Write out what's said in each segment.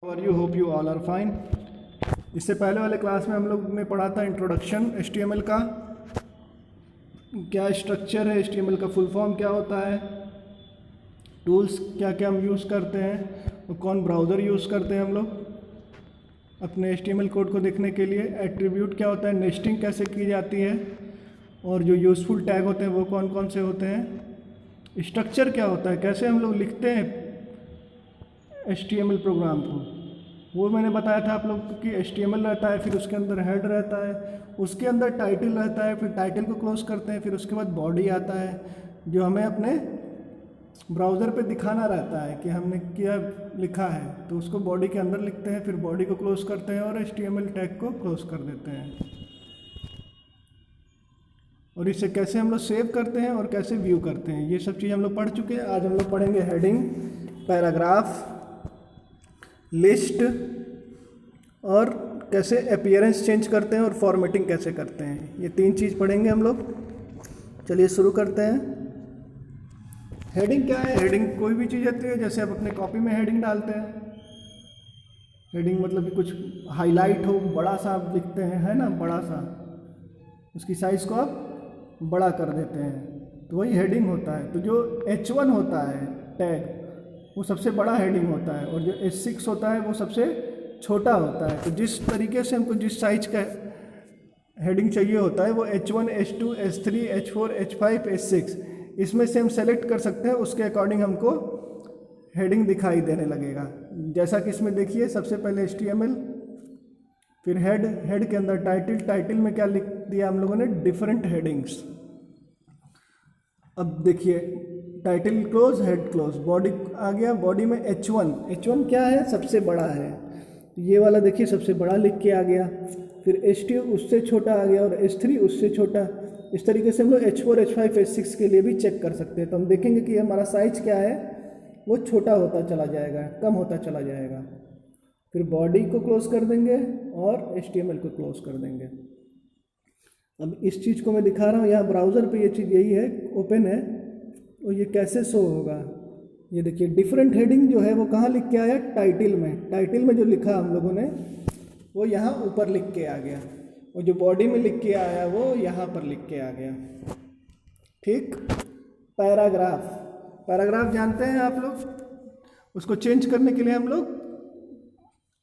और you hope you all are fine. इससे पहले वाले क्लास में हम लोग ने पढ़ा था इंट्रोडक्शन HTML का, क्या स्ट्रक्चर है HTML का, फुल फॉर्म क्या होता है, टूल्स क्या क्या हम यूज़ करते हैं और कौन ब्राउज़र यूज़ करते हैं हम लोग अपने HTML कोड को देखने के लिए, एट्रीब्यूट क्या होता है, नेस्टिंग कैसे की जाती है और जो यूज़फुल टैग होते हैं वो कौन कौन से होते हैं, स्ट्रक्चर क्या होता है, कैसे हम लोग लिखते हैं HTML प्रोग्राम को, वो मैंने बताया था आप लोग कि HTML रहता है, फिर उसके अंदर हेड रहता है, उसके अंदर टाइटल रहता है, फिर टाइटल को क्लोज करते हैं, फिर उसके बाद बॉडी आता है जो हमें अपने ब्राउज़र पे दिखाना रहता है कि हमने क्या लिखा है, तो उसको बॉडी के अंदर लिखते हैं, फिर बॉडी को क्लोज करते हैं और HTML टैग को क्लोज कर देते हैं। और इसे कैसे हम लोग सेव करते हैं और कैसे व्यू करते हैं, ये सब चीज़ हम लोग पढ़ चुके हैं। आज हम लोग पढ़ेंगे हेडिंग, पैराग्राफ, लिस्ट और कैसे अपीयरेंस चेंज करते हैं और फॉर्मेटिंग कैसे करते हैं, ये तीन चीज़ पढ़ेंगे हम लोग। चलिए शुरू करते हैं। हेडिंग क्या है? हेडिंग कोई भी चीज़ होती है, जैसे आप अपने कॉपी में हेडिंग डालते हैं, हेडिंग मतलब कि कुछ हाईलाइट हो, बड़ा सा आप लिखते हैं, है ना, बड़ा सा, उसकी साइज़ को आप बड़ा कर देते हैं, तो वही हेडिंग होता है। तो जो H1 होता है टैग, वो सबसे बड़ा हेडिंग होता है, और जो H6 होता है वो सबसे छोटा होता है। तो जिस तरीके से हमको जिस साइज का हेडिंग चाहिए होता है वो H1, H2, H3, H4, H5, H6 इसमें से हम सेलेक्ट कर सकते हैं, उसके अकॉर्डिंग हमको हेडिंग दिखाई देने लगेगा। जैसा कि इसमें देखिए, सबसे पहले HTML, फिर हेड के अंदर टाइटल में क्या लिख दिया हम लोगों ने, डिफरेंट हेडिंग्स। अब देखिए, title close, head close, body आ गया, बॉडी में H1 क्या है, सबसे बड़ा है, ये वाला देखिए सबसे बड़ा लिख के आ गया, फिर H2 उससे छोटा आ गया और H3 उससे छोटा। इस तरीके से हम लोग H4, H5, H6 के लिए भी चेक कर सकते हैं। तो हम देखेंगे कि हमारा साइज क्या है, वो छोटा होता चला जाएगा, कम होता चला जाएगा। फिर बॉडी को क्लोज कर देंगे और HTML को क्लोज कर देंगे। अब इस चीज़ को मैं दिखा रहा हूँ, यहाँ ब्राउज़र पे ये चीज़ यही है, ओपन है, और ये कैसे शो होगा, ये देखिए डिफरेंट हेडिंग जो है वो कहाँ लिख के आया, टाइटल में जो लिखा हम लोगों ने वो यहाँ ऊपर लिख के आ गया, और जो बॉडी में लिख के आया वो यहाँ पर लिख के आ गया। ठीक। पैराग्राफ जानते हैं आप लोग, उसको चेंज करने के लिए हम लोग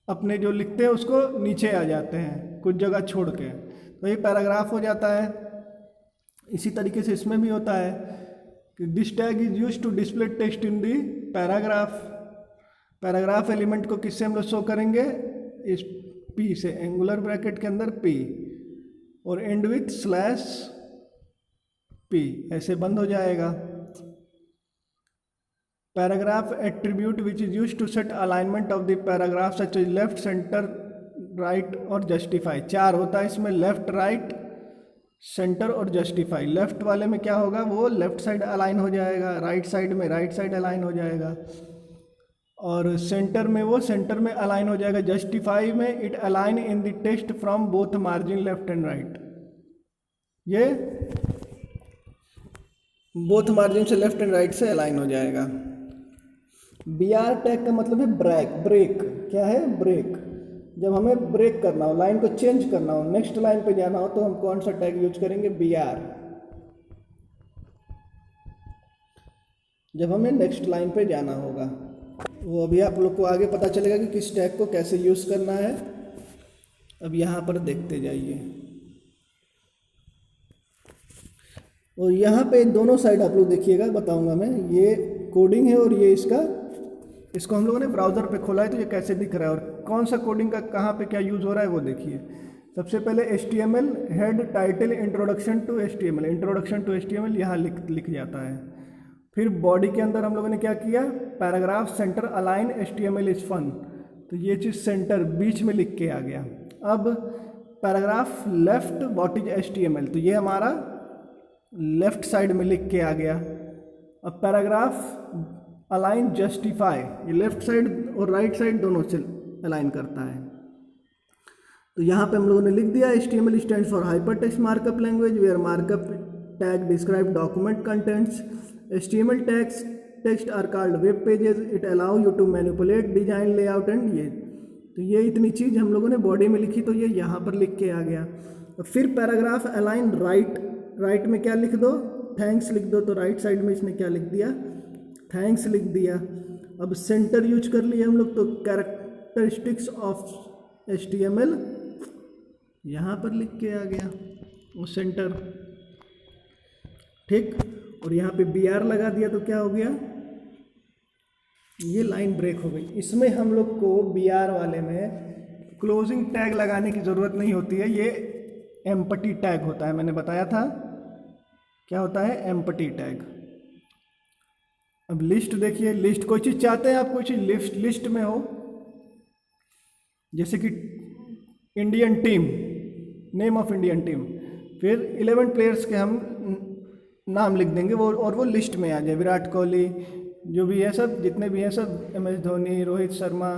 अपने जो लिखते हैं उसको नीचे आ जाते हैं कुछ जगह छोड़ के, तो ये पैराग्राफ हो जाता है। इसी तरीके से इसमें भी होता है कि this tag is used to display text in the paragraph element को किससे हम लोग शो करेंगे, इस P से, एंगुलर ब्रैकेट के अंदर P, और एंड विथ /P, ऐसे बंद हो जाएगा। Paragraph attribute which is used to set alignment of the paragraph such as left, centre, right और जस्टिफाई। 4 होता है इसमें, लेफ्ट, राइट, सेंटर और जस्टिफाई। लेफ्ट वाले में क्या होगा, वो लेफ्ट साइड अलाइन हो जाएगा, राइट साइड में राइट साइड अलाइन हो जाएगा, और सेंटर में वो सेंटर में अलाइन हो जाएगा। जस्टिफाई में it align in the text from both margin left and right, ये बोथ मार्जिन से लेफ्ट एंड राइट से अलाइन हो जाएगा। BR टैग का मतलब है ब्रेक। क्या है, ब्रेक। जब हमें ब्रेक करना हो, लाइन को चेंज करना हो, नेक्स्ट लाइन पे जाना हो, तो हम कौन सा टैग यूज करेंगे, BR। जब हमें नेक्स्ट लाइन पे जाना होगा, वो अभी आप लोग को आगे पता चलेगा कि किस टैग को कैसे यूज़ करना है। अब यहाँ पर देखते जाइए, और यहाँ पे दोनों साइड आप लोग देखिएगा, बताऊंगा मैं, ये कोडिंग है और ये इसको हम लोगों ने ब्राउज़र पे खोला है, तो ये कैसे दिख रहा है और कौन सा कोडिंग का कहाँ पे क्या यूज़ हो रहा है वो देखिए। सबसे पहले HTML head title introduction to HTML यहाँ लिख जाता है। फिर बॉडी के अंदर हम लोगों ने क्या किया, paragraph centre align HTML is fun, तो ये चीज़ सेंटर बीच में लिख के आ गया। अब paragraph left what is HTML, तो ये हमारा लेफ्ट साइड में लिख के आ गया। अब पैराग्राफ अलाइन जस्टिफाई, ये लेफ्ट साइड और राइट साइड दोनों से अलाइन करता है, तो यहाँ पे हम लोगों ने लिख दिया HTML stands for hypertext markup language where markup tag describe document contents. HTML tags text are called web pages. It allow you to manipulate design layout, and ये तो ये इतनी चीज़ हम लोगों ने बॉडी में लिखी, तो ये यहाँ पर लिख के आ गया। तो फिर पैराग्राफ अलाइन राइट में क्या लिख दो, थैंक्स लिख दो। तो राइट साइड में इसने क्या लिख दिया, थैंक्स लिख दिया। अब सेंटर यूज कर लिए हम लोग, तो कैरेक्टरिस्टिक्स ऑफ HTML यहाँ पर लिख के आ गया वो सेंटर, ठीक। और यहाँ पे BR लगा दिया तो क्या हो गया, ये लाइन ब्रेक हो गई। इसमें हम लोग को BR वाले में क्लोजिंग टैग लगाने की ज़रूरत नहीं होती है, ये एम्पटी टैग होता है। मैंने बताया था क्या होता है, एम्पटी टैग। अब लिस्ट देखिए, लिस्ट कोई चीज़ चाहते हैं आप, कोई चीज़ लिस्ट में हो, जैसे कि Indian team, name of Indian team, फिर 11 प्लेयर्स के हम नाम लिख देंगे वो, और वो लिस्ट में आ जाए। विराट कोहली, जो भी है सब, जितने भी हैं सब, MS धोनी, रोहित शर्मा,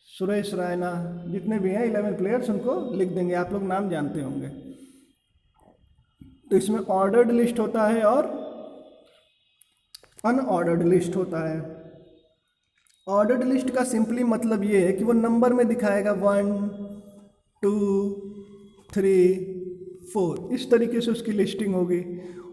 सुरेश रैना, जितने भी हैं 11 प्लेयर्स, उनको लिख देंगे। आप लोग नाम जानते होंगे। तो इसमें ऑर्डर्ड लिस्ट होता है और अनऑर्डर्ड लिस्ट होता है। ऑर्डर्ड लिस्ट का सिंपली मतलब ये है कि वो नंबर में दिखाएगा 1 2 3 4, इस तरीके से उसकी लिस्टिंग होगी।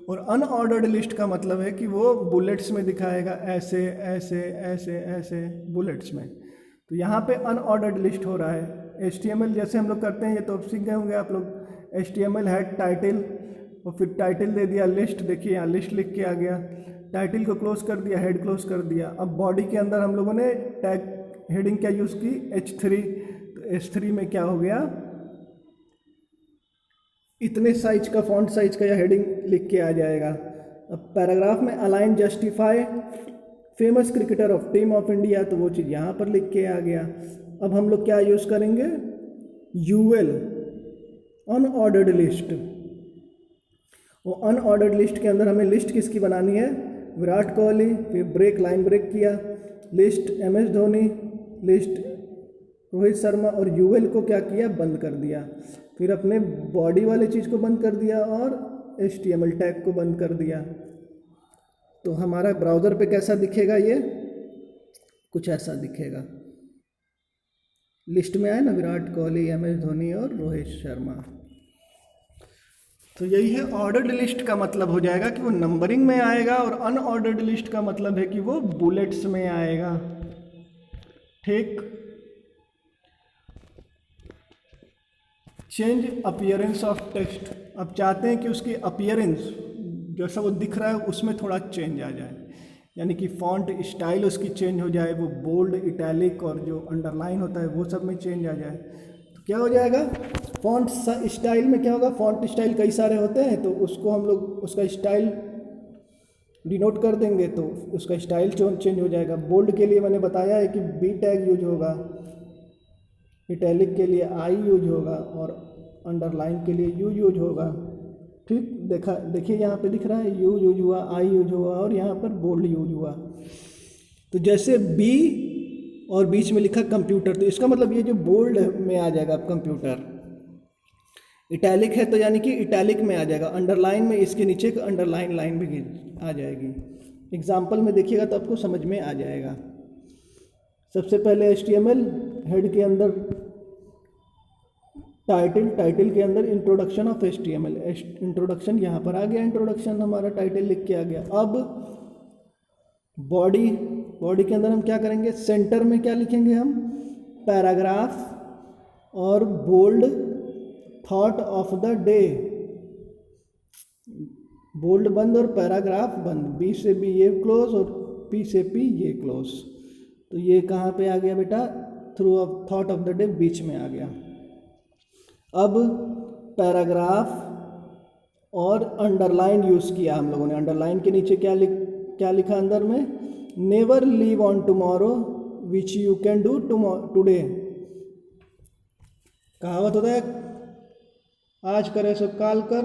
और अनऑर्डर्ड लिस्ट का मतलब है कि वो बुलेट्स में दिखाएगा, ऐसे ऐसे ऐसे ऐसे बुलेट्स में। तो यहाँ पे अनऑर्डर्ड लिस्ट हो रहा है। HTML जैसे हम लोग करते हैं, ये तो अब सीख गए होंगे आप लोग। HTML हेड टाइटल, और फिर टाइटल दे दिया लिस्ट, देखिए यहाँ लिस्ट लिख के आ गया। टाइटल को क्लोज कर दिया, हेड क्लोज कर दिया। अब बॉडी के अंदर हम लोगों ने टैग हेडिंग क्या यूज़ की, H3। तो H3 में क्या हो गया, इतने साइज का फॉन्ट साइज का या हेडिंग लिख के आ जाएगा। अब पैराग्राफ में align justify famous cricketer of team of India, तो वो चीज़ यहाँ पर लिख के आ गया। अब हम लोग क्या यूज़ करेंगे, UL, अनऑर्डर्ड लिस्ट। वो अनऑर्डर्ड लिस्ट के अंदर हमें लिस्ट किसकी बनानी है, विराट कोहली, फिर ब्रेक, लाइन ब्रेक किया, list MS Dhoni, list Rohit Sharma, और UL को क्या किया, बंद कर दिया। फिर अपने बॉडी वाले चीज़ को बंद कर दिया और HTML टैग को बंद कर दिया। तो हमारा ब्राउज़र पे कैसा दिखेगा, ये कुछ ऐसा दिखेगा। लिस्ट में आए ना, विराट कोहली, MS धोनी और रोहित शर्मा। तो यही है ऑर्डर्ड लिस्ट का मतलब हो जाएगा कि वो नंबरिंग में आएगा, और अनऑर्डर्ड लिस्ट का मतलब है कि वो बुलेट्स में आएगा, ठीक। चेंज अपीयरेंस ऑफ टेक्स्ट, अब चाहते हैं कि उसकी अपीयरेंस, जैसा वो दिख रहा है उसमें थोड़ा चेंज आ जाए, यानी कि फॉन्ट स्टाइल उसकी चेंज हो जाए, वो बोल्ड, इटैलिक और जो अंडरलाइन होता है वो सब में चेंज आ जाए। तो क्या हो जाएगा, फॉन्ट स्टाइल में क्या होगा, फॉन्ट स्टाइल कई सारे होते हैं, तो उसको हम लोग उसका स्टाइल डिनोट कर देंगे, तो उसका स्टाइल चेंज हो जाएगा। बोल्ड के लिए मैंने बताया है कि B टैग यूज होगा, इटैलिक के लिए I यूज होगा, और अंडरलाइन के लिए U यूज होगा, ठीक। देखिए यहाँ पे दिख रहा है U यूज हुआ, I यूज हुआ, और यहाँ पर बोल्ड यूज हुआ। तो जैसे B और बीच में लिखा कंप्यूटर, तो इसका मतलब ये जो बोल्ड में आ जाएगा कंप्यूटर। इटैलिक है तो यानी कि इटैलिक में आ जाएगा। अंडरलाइन में इसके नीचे का अंडरलाइन लाइन भी आ जाएगी। एग्जाम्पल में देखिएगा तो आपको समझ में आ जाएगा। सबसे पहले HTML हेड के अंदर टाइटल के अंदर इंट्रोडक्शन ऑफ HTML, इंट्रोडक्शन यहाँ पर आ गया, इंट्रोडक्शन हमारा टाइटल लिख के आ गया। अब बॉडी के अंदर हम क्या करेंगे, सेंटर में क्या लिखेंगे हम, पैराग्राफ और bold thought of the day, bold बंद और पैराग्राफ बंद, B से B ये क्लोज और P से P ये क्लोज। तो ये कहाँ पे आ गया बेटा, through of thought of the day बीच में आ गया। अब पैराग्राफ और अंडरलाइन यूज़ किया हम लोगों ने। अंडरलाइन के नीचे क्या लिखा अंदर में, never leave on tomorrow which you can do today. कहावत होता है, आज करे सो काल कर,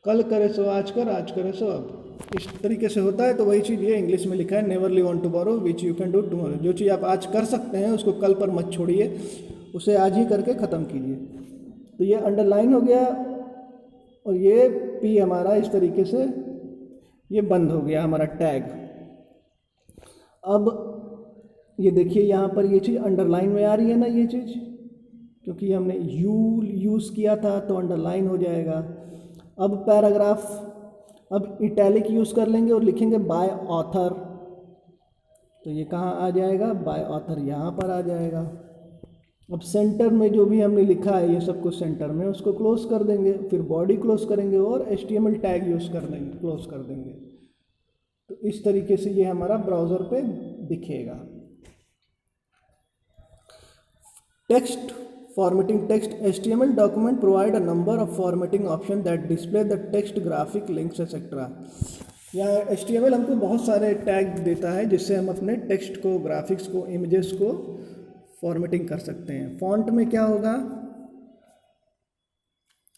कल करे सो आज कर, आज करे सो अब, इस तरीके से होता है। तो वही चीज़ ये इंग्लिश में लिखा है, never leave on tomorrow which you can do tomorrow. जो चीज़ आप आज कर सकते हैं उसको कल पर मत छोड़िए, उसे आज ही करके ख़त्म कीजिए। तो ये अंडरलाइन हो गया और ये P हमारा इस तरीके से ये बंद हो गया हमारा टैग। अब ये देखिए यहाँ पर ये चीज़ अंडरलाइन में आ रही है ना, ये चीज़, क्योंकि हमने यू यूज़ किया था तो अंडरलाइन हो जाएगा। अब पैराग्राफ, अब इटैलिक यूज़ कर लेंगे और लिखेंगे बाय ऑथर, तो ये कहाँ आ जाएगा, बाय ऑथर यहाँ पर आ जाएगा। अब सेंटर में जो भी हमने लिखा है ये सब कुछ सेंटर में, उसको क्लोज कर देंगे, फिर बॉडी क्लोज करेंगे और HTML टैग यूज़ कर देंगे, क्लोज कर देंगे। तो इस तरीके से ये हमारा ब्राउज़र पे दिखेगा। Text formatting text, HTML document provide a number of formatting options that display the text, graphic, links etc. यहाँ HTML हमको बहुत सारे टैग देता है जिससे हम अपने टेक्स्ट को, ग्राफिक्स को, इमेजेस को फॉर्मेटिंग कर सकते हैं। फॉन्ट में क्या होगा,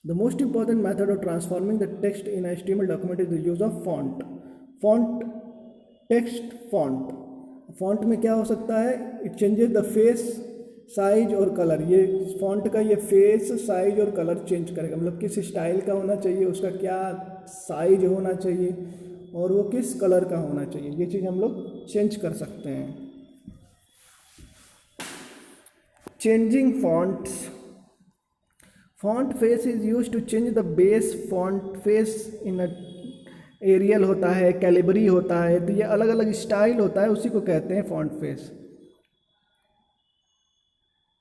the most important method of transforming the text in HTML document is the use of font. Font, text font. Font में क्या हो सकता है, it changes the face, size और कलर। ये फॉन्ट का ये फेस, साइज और कलर चेंज करेगा, मतलब किस स्टाइल का होना चाहिए, उसका क्या साइज होना चाहिए और वो किस कलर का होना चाहिए, ये चीज़ हम लोग चेंज कर सकते हैं। Changing fonts, font face is use to change the base font face in Arial होता है, कैलिबरी होता है, तो ये अलग अलग स्टाइल होता है, उसी को कहते हैं फॉन्ट फेस।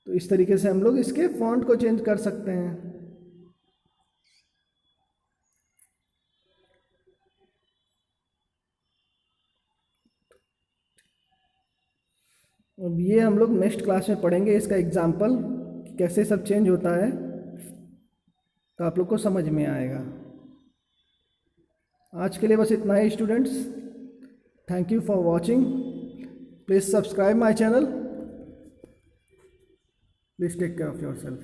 तो इस तरीके से हम लोग इसके फॉन्ट को चेंज कर सकते हैं। अब ये हम लोग नेक्स्ट क्लास में पढ़ेंगे इसका एग्जाम्पल, कैसे सब चेंज होता है, तो आप लोग को समझ में आएगा। आज के लिए बस इतना ही students. Thank you for watching. Please subscribe my channel. Please take care of yourself.